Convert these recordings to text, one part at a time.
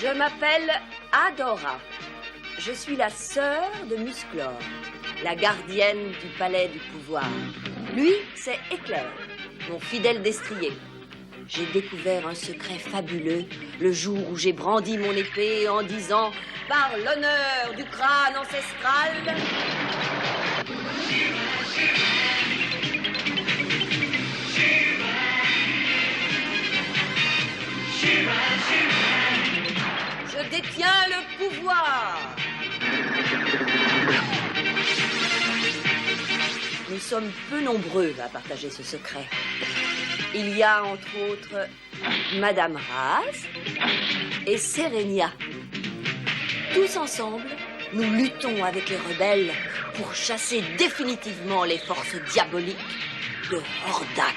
Je m'appelle Adora. Je suis la sœur de Musclor, la gardienne du palais du pouvoir. Lui, c'est Éclair, mon fidèle destrier. J'ai découvert un secret fabuleux le jour où j'ai brandi mon épée en disant « Par l'honneur du crâne ancestral », je détiens le pouvoir. Nous sommes peu nombreux à partager ce secret. Il y a entre autres Madame Raz et Serenia. Tous ensemble, nous luttons avec les rebelles pour chasser définitivement les forces diaboliques de Hordak.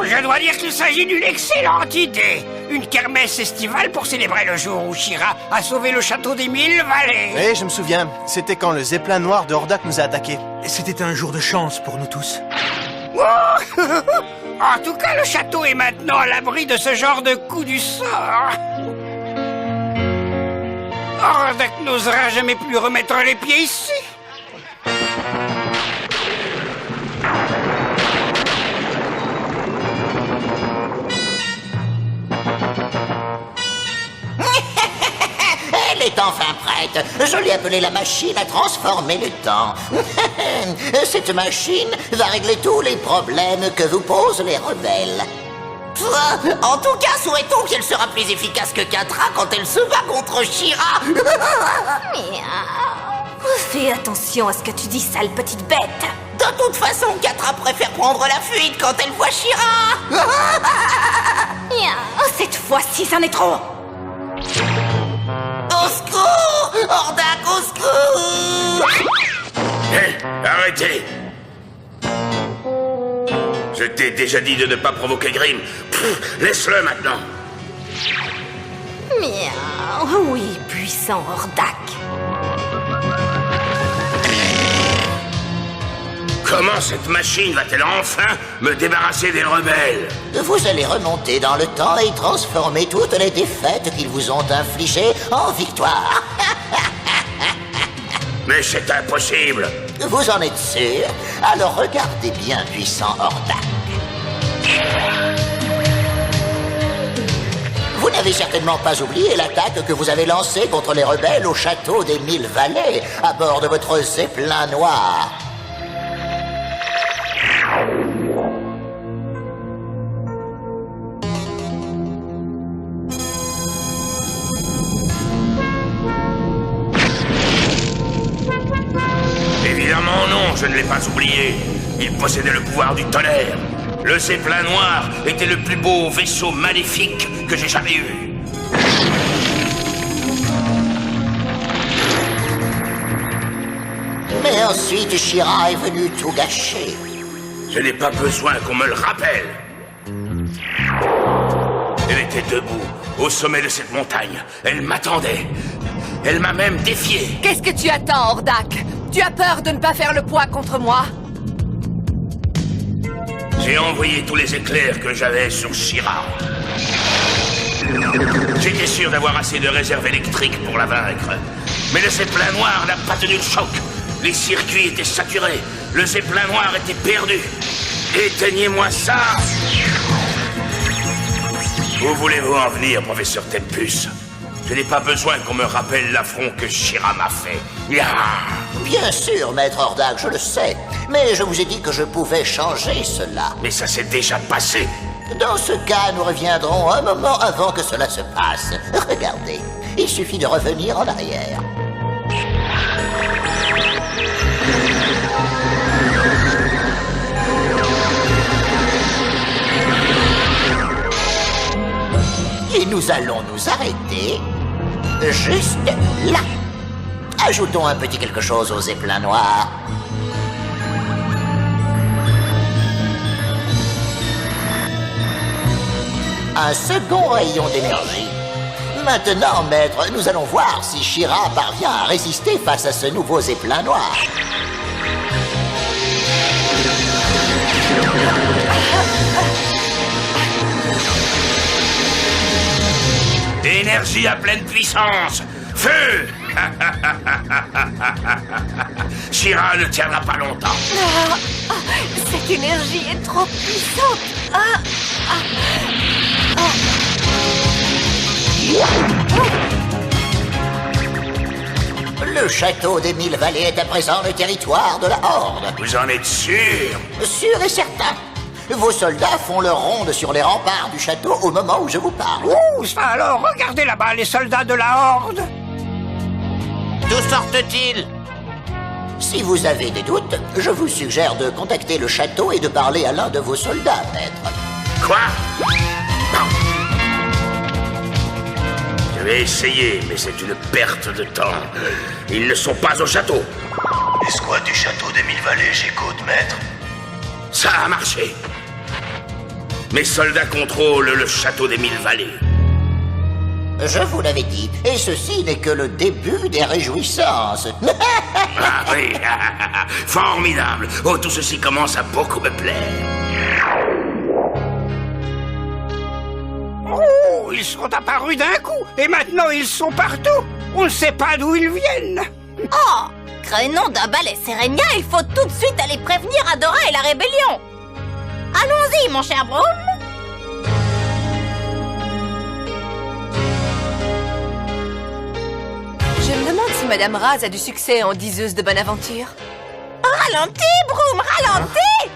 Je dois dire qu'il s'agit d'une excellente idée. Une kermesse estivale pour célébrer le jour où Shira a sauvé le château des 1000 vallées. Oui, je me souviens. C'était quand le zeppelin noir de Hordak nous a attaqués. C'était un jour de chance pour nous tous. Oh en tout cas, le château est maintenant à l'abri de ce genre de coup du sort. Hordak n'osera jamais plus remettre les pieds ici. Elle est enfin prête. Je l'ai appelée la machine à transformer le temps. Cette machine va régler tous les problèmes que vous posent les rebelles. En tout cas, souhaitons qu'elle sera plus efficace que Catra quand elle se bat contre Shira. Fais attention à ce que tu dis, sale petite bête. De toute façon, Catra préfère prendre la fuite quand elle voit Shira. Cette fois-ci, c'en est trop. Au secours! Hordak, au secours! Hé, arrêtez! Je t'ai déjà dit de ne pas provoquer Grim. Laisse-le maintenant. Miaou, oui, puissant Hordak. Comment cette machine va-t-elle enfin me débarrasser des rebelles? Vous allez remonter dans le temps et transformer toutes les défaites qu'ils vous ont infligées en victoire. Mais c'est impossible. Vous en êtes sûr? Alors regardez bien, puissant Hordak. Vous n'avez certainement pas oublié l'attaque que vous avez lancée contre les rebelles au château des 1000 vallées à bord de votre zeppelin noir. Évidemment non, je ne l'ai pas oublié. Il possédait le pouvoir du tonnerre. Le zeppelin noir était le plus beau vaisseau maléfique que j'ai jamais eu. Mais ensuite, Shira est venue tout gâcher. Je n'ai pas besoin qu'on me le rappelle. Elle était debout, au sommet de cette montagne. Elle m'attendait. Elle m'a même défié. Qu'est-ce que tu attends, Hordak? Tu as peur de ne pas faire le poids contre moi? J'ai envoyé tous les éclairs que j'avais sur Shira. J'étais sûr d'avoir assez de réserve électrique pour la vaincre. Mais le zeppelin noir n'a pas tenu le choc. Les circuits étaient saturés. Le zeppelin noir était perdu. Éteignez-moi ça! Où voulez-vous en venir, professeur Tempus? Je n'ai pas besoin qu'on me rappelle l'affront que Shira m'a fait. Bien sûr, maître Hordak, je le sais. Mais je vous ai dit que je pouvais changer cela. Mais ça s'est déjà passé. Dans ce cas, nous reviendrons un moment avant que cela se passe. Regardez, il suffit de revenir en arrière. Et nous allons nous arrêter juste là. Ajoutons un petit quelque chose aux éplats noirs. Un second rayon d'énergie. Maintenant, maître, nous allons voir si Shira parvient à résister face à ce nouveau éclat noir. Énergie à pleine puissance. Feu. Shira ne tiendra pas longtemps. Cette énergie est trop puissante. Le château des Mille Vallées est à présent le territoire de la Horde. Vous en êtes sûr? Sûr et certain. Vos soldats font leur ronde sur les remparts du château au moment où je vous parle. Ouh, ça alors, regardez là-bas les soldats de la Horde. D'où sortent-ils? Si vous avez des doutes, je vous suggère de contacter le château et de parler à l'un de vos soldats, maître. Quoi? Non. Je vais essayer, mais c'est une perte de temps. Ils ne sont pas au château. Escouade du château des Mille Vallées, j'écoute, maître. Ça a marché. Mes soldats contrôlent le château des Mille Vallées. Je vous l'avais dit, et ceci n'est que le début des réjouissances. Ah oui, formidable. Oh, tout ceci commence à beaucoup me plaire. Oh, ils sont apparus d'un coup, et maintenant ils sont partout. On ne sait pas d'où ils viennent. Oh, crénom d'un balai Serenia, il faut tout de suite aller prévenir Adora et la rébellion. Allons-y, mon cher Braum. Je me demande si Madame Raz a du succès en diseuse de bonne aventure. Ralentis, Broom, ralentis.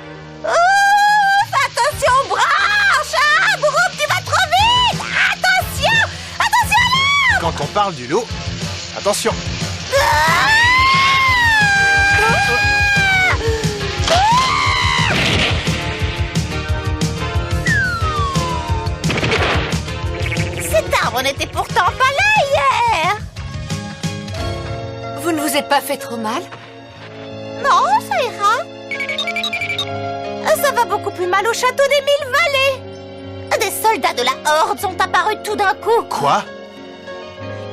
Attention, branche. Broom, tu vas trop vite. Attention, attention là. Quand on parle du loup, attention. Cet arbre n'était pourtant pas là hier. Vous ne vous êtes pas fait trop mal? Non, ça ira. Ça va beaucoup plus mal au château des Mille Vallées. Des soldats de la Horde sont apparus tout d'un coup. Quoi?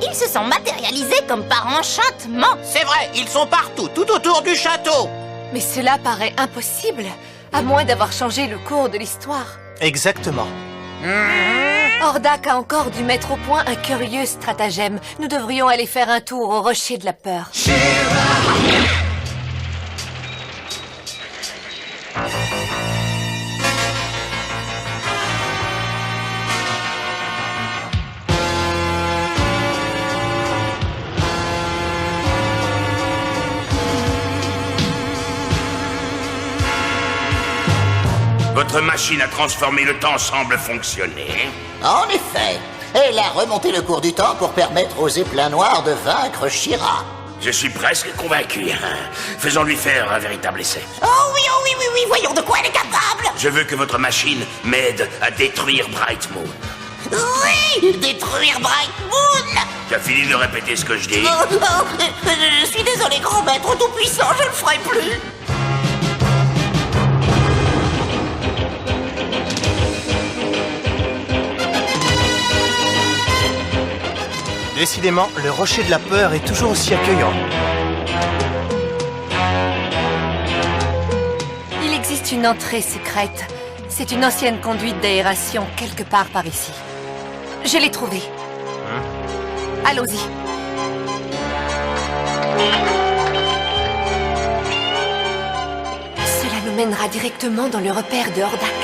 Ils se sont matérialisés comme par enchantement. C'est vrai, ils sont partout, tout autour du château. Mais cela paraît impossible, à moins d'avoir changé le cours de l'histoire. Exactement. Hordak a encore dû mettre au point un curieux stratagème. Nous devrions aller faire un tour au rocher de la peur. Votre machine à transformer le temps semble fonctionner. En effet, elle a remonté le cours du temps pour permettre aux éplats noirs de vaincre Shira. Je suis presque convaincu. Faisons-lui faire un véritable essai. Oh oui, voyons de quoi elle est capable. Je veux que votre machine m'aide à détruire Bright Moon. Oui, détruire Bright Moon. Tu as fini de répéter ce que je dis? Je suis désolé, grand maître tout-puissant, je le ferai plus. Décidément, le rocher de la peur est toujours aussi accueillant. Il existe une entrée secrète. C'est une ancienne conduite d'aération quelque part par ici. Je l'ai trouvée. Allons-y. Cela nous mènera directement dans le repère de Hordak.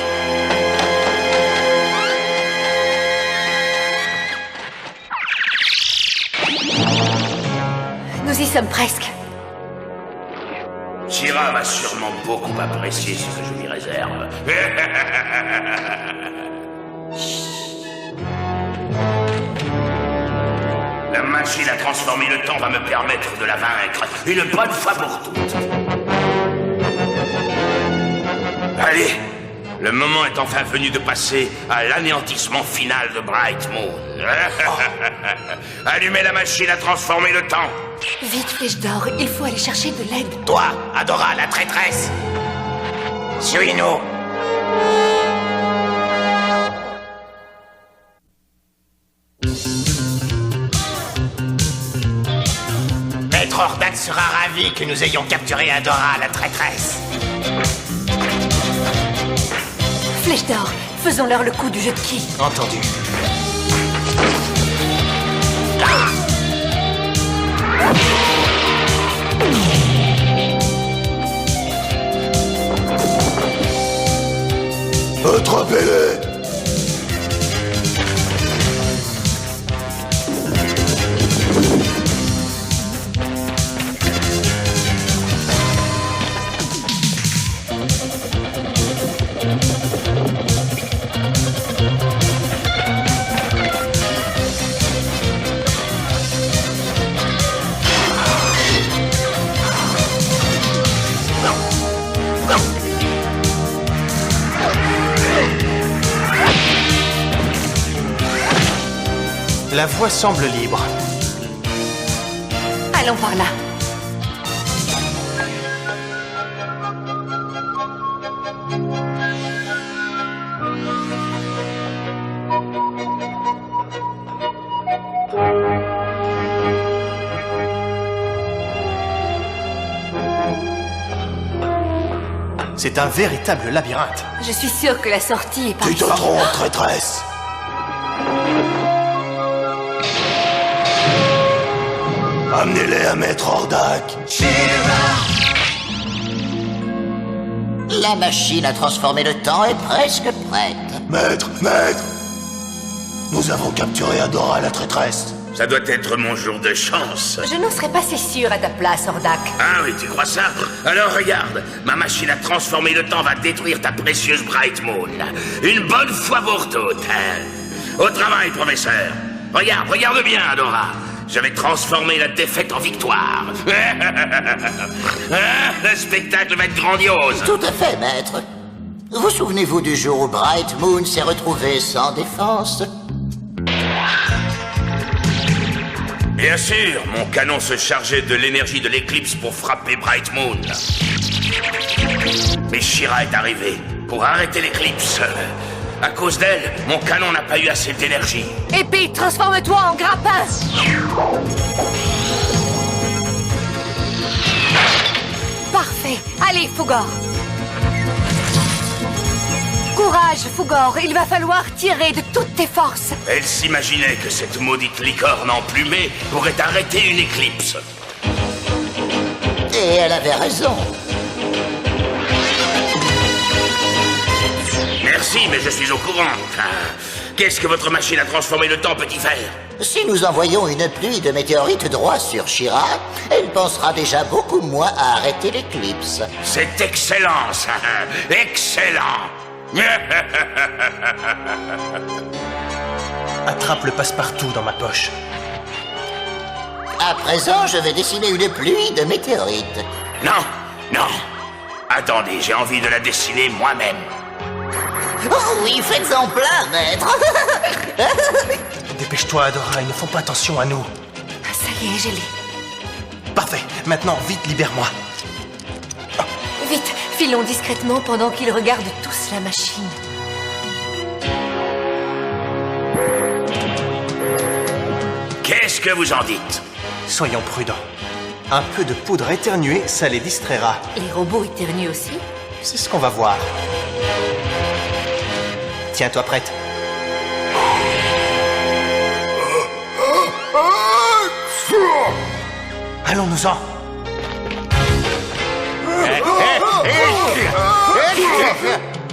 Nous y sommes presque. Shira va sûrement beaucoup apprécier ce que je lui réserve. La machine à transformer le temps va me permettre de la vaincre une bonne fois pour toutes. Allez, le moment est enfin venu de passer à l'anéantissement final de Bright Moon. Allumez la machine à transformer le temps. Vite, Flèche d'Or, il faut aller chercher de l'aide. Toi, Adora, la traîtresse. Suis-nous. Maître Hordak sera ravi que nous ayons capturé Adora, la traîtresse. Flèche d'Or, faisons-leur le coup du jeu de qui. Entendu. Attrapez-les! La voie semble libre. Allons par là. C'est un véritable labyrinthe. Je suis sûre que la sortie est par Tu te ici. trompes, traîtresse! Amenez-les à Maître Hordak. La machine à transformer le temps est presque prête. Maître! Nous avons capturé Adora, la traîtresse. Ça doit être mon jour de chance. Je n'en serais pas si sûre à ta place, Hordak. Ah oui, tu crois ça? Alors regarde, ma machine à transformer le temps va détruire ta précieuse Bright Moon. Une bonne fois pour toutes. Au travail, professeur. Regarde bien, Adora. Je vais transformer la défaite en victoire. Le spectacle va être grandiose. Tout à fait, maître. Vous souvenez-vous du jour où Bright Moon s'est retrouvé sans défense? Bien sûr, mon canon se chargeait de l'énergie de l'éclipse pour frapper Bright Moon. Mais Shira est arrivée pour arrêter l'éclipse. À cause d'elle, mon canon n'a pas eu assez d'énergie. Épée, transforme-toi en grappin. Parfait. Allez, Fugor. Courage, Fugor. Il va falloir tirer de toutes tes forces. Elle s'imaginait que cette maudite licorne emplumée pourrait arrêter une éclipse. Et elle avait raison. Merci, mais je suis au courant. Qu'est-ce que votre machine à transformer le temps peut y faire? Si nous envoyons une pluie de météorites droit sur Shira, elle pensera déjà beaucoup moins à arrêter l'éclipse. C'est excellent, ça. Excellent. Attrape le passe-partout dans ma poche. À présent, je vais dessiner une pluie de météorites. Non. Attendez, j'ai envie de la dessiner moi-même. Oh oui, faites-en plein, maître. Dépêche-toi, Adora, ils ne font pas attention à nous. Ah, ça y est, je l'ai. Parfait, maintenant, vite, libère-moi. Vite, filons discrètement pendant qu'ils regardent tous la machine. Qu'est-ce que vous en dites? Soyons prudents. Un peu de poudre éternuée, ça les distraira. Les robots éternuent aussi? C'est ce qu'on va voir. Tiens-toi prête. Allons-nous-en.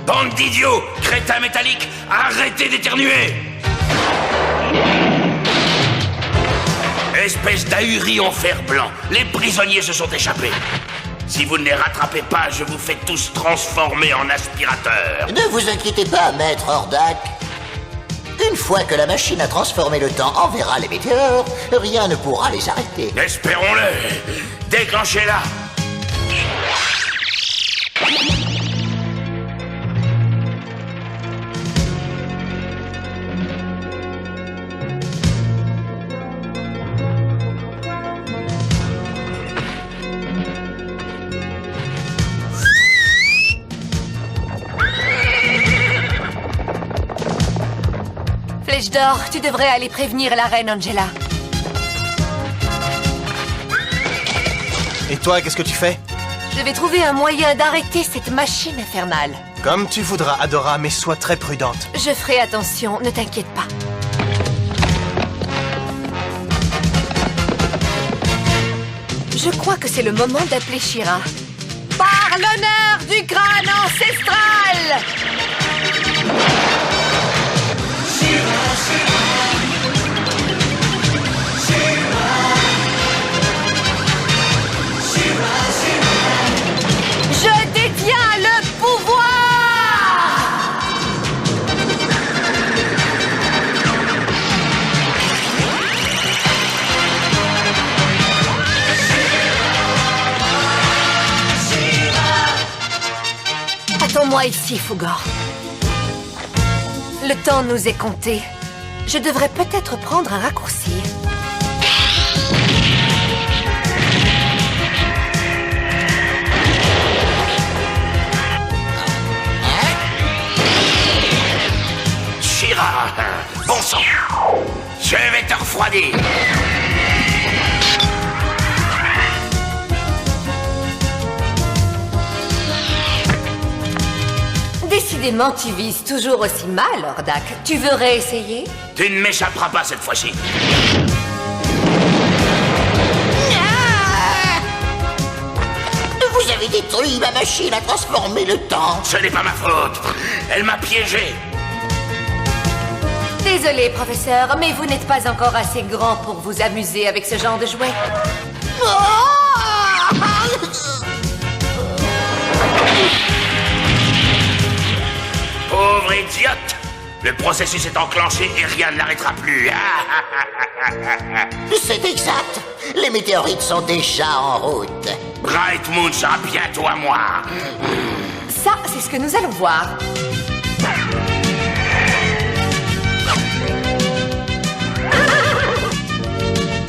Bande d'idiots! Crétins métalliques! Arrêtez d'éternuer! Espèce d'ahuri en fer blanc. Les prisonniers se sont échappés. Si vous ne les rattrapez pas, je vous fais tous transformer en aspirateurs. Ne vous inquiétez pas, maître Hordak. Une fois que la machine à transformer le temps enverra les météores, rien ne pourra les arrêter. Espérons-le. Déclenchez-la. Flèche d'or, tu devrais aller prévenir la reine Angela. Et toi, qu'est-ce que tu fais? Je vais trouver un moyen d'arrêter cette machine infernale. Comme tu voudras, Adora, mais sois très prudente. Je ferai attention, ne t'inquiète pas. Je crois que c'est le moment d'appeler She-Ra. Par l'honneur du crâne ancestral! Je détiens le pouvoir! Attends-moi ici, Fugor. Le temps nous est compté. Je devrais peut-être prendre un raccourci. She-Ra, bon sang. Je vais te refroidir. Décidément, tu vises toujours aussi mal, Hordak. Tu veux réessayer? Tu ne m'échapperas pas cette fois-ci. Vous avez détruit ma machine à transformer le temps. Ce n'est pas ma faute. Elle m'a piégé. Désolé, professeur, mais vous n'êtes pas encore assez grand pour vous amuser avec ce genre de jouet. Pauvre idiote. Le processus est enclenché et rien ne l'arrêtera plus. C'est exact. Les météorites sont déjà en route. Bright Moon sera bientôt à moi. Ça, c'est ce que nous allons voir.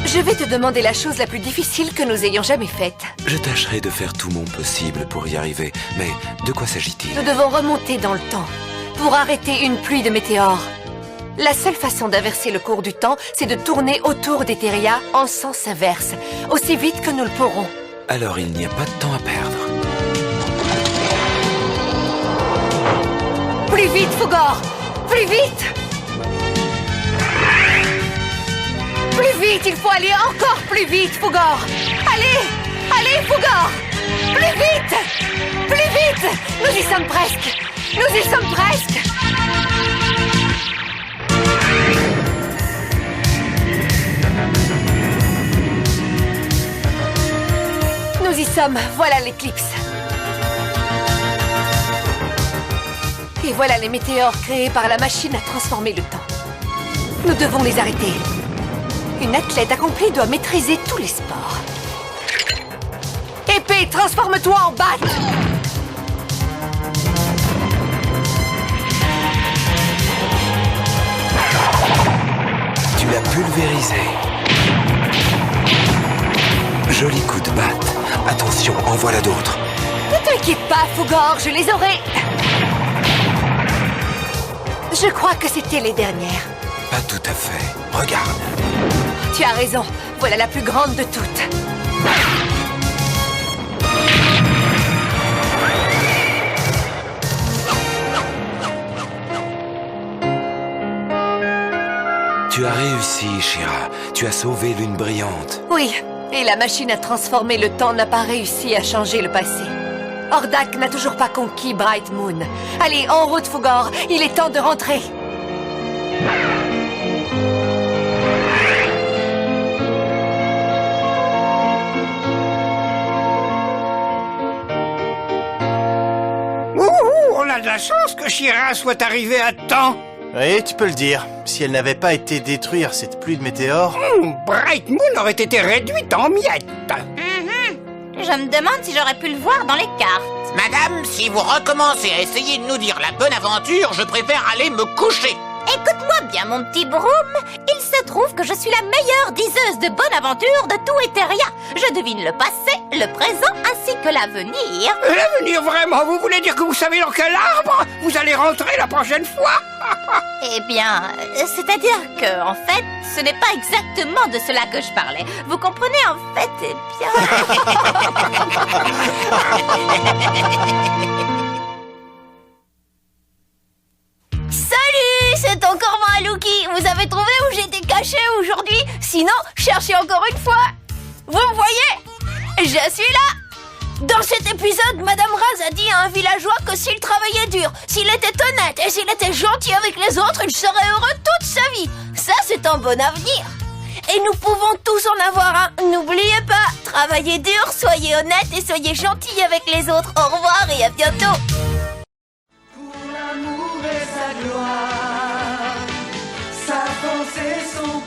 Je vais te demander la chose la plus difficile que nous ayons jamais faite. Je tâcherai de faire tout mon possible pour y arriver. Mais de quoi s'agit-il? Nous devons remonter dans le temps pour arrêter une pluie de météores. La seule façon d'inverser le cours du temps, c'est de tourner autour d'Etheria en sens inverse, aussi vite que nous le pourrons. Alors il n'y a pas de temps à perdre. Plus vite, Fugor! Plus vite! Plus vite, il faut aller encore plus vite, Fugor! Allez! Allez, Fugor! Plus vite! Plus vite! Nous y sommes presque! Nous y sommes presque! Nous y sommes, voilà l'éclipse. Et voilà les météores créés par la machine à transformer le temps. Nous devons les arrêter. Une athlète accomplie doit maîtriser tous les sports. Épée, transforme-toi en batte! Tu l'as pulvérisé. Joli coup de batte. Attention, en voilà d'autres. Ne t'inquiète pas, Fugor, je les aurai. Je crois que c'était les dernières. Pas tout à fait. Regarde. Tu as raison, voilà la plus grande de toutes. Tu as réussi, She-Ra. Tu as sauvé l'une brillante. Oui, et la machine à transformer le temps n'a pas réussi à changer le passé. Hordak n'a toujours pas conquis Bright Moon. Allez, en route, Fugor, il est temps de rentrer. a de la chance que She-Ra soit arrivée à temps. Oui, tu peux le dire. Si elle n'avait pas été détruire cette pluie de météores... Bright Moon aurait été réduite en miettes. Je me demande si j'aurais pu le voir dans les cartes. Madame, si vous recommencez à essayer de nous dire la bonne aventure, je préfère aller me coucher. Écoute-moi bien, mon petit Broom. Il se trouve que je suis la meilleure diseuse de bonne aventure de tout Eteria. Je devine le passé, le présent ainsi que l'avenir. L'avenir, vraiment? Vous voulez dire que vous savez dans quel arbre vous allez rentrer la prochaine fois? Eh bien, c'est-à-dire que, en fait, ce n'est pas exactement de cela que je parlais. Vous comprenez, en fait, eh bien... Salut, c'est encore moi, Lookie. Vous avez trouvé où j'étais caché aujourd'hui? Sinon, cherchez encore une fois. Vous me voyez? Je suis là. Dans cet épisode, Madame Raz a dit à un villageois que s'il travaillait dur, s'il était honnête et s'il était gentil avec les autres, il serait heureux toute sa vie. Ça, c'est un bon avenir. Et nous pouvons tous en avoir un. N'oubliez pas, travaillez dur, soyez honnête et soyez gentils avec les autres. Au revoir et à bientôt. Pour l'amour et sa gloire, sa force et son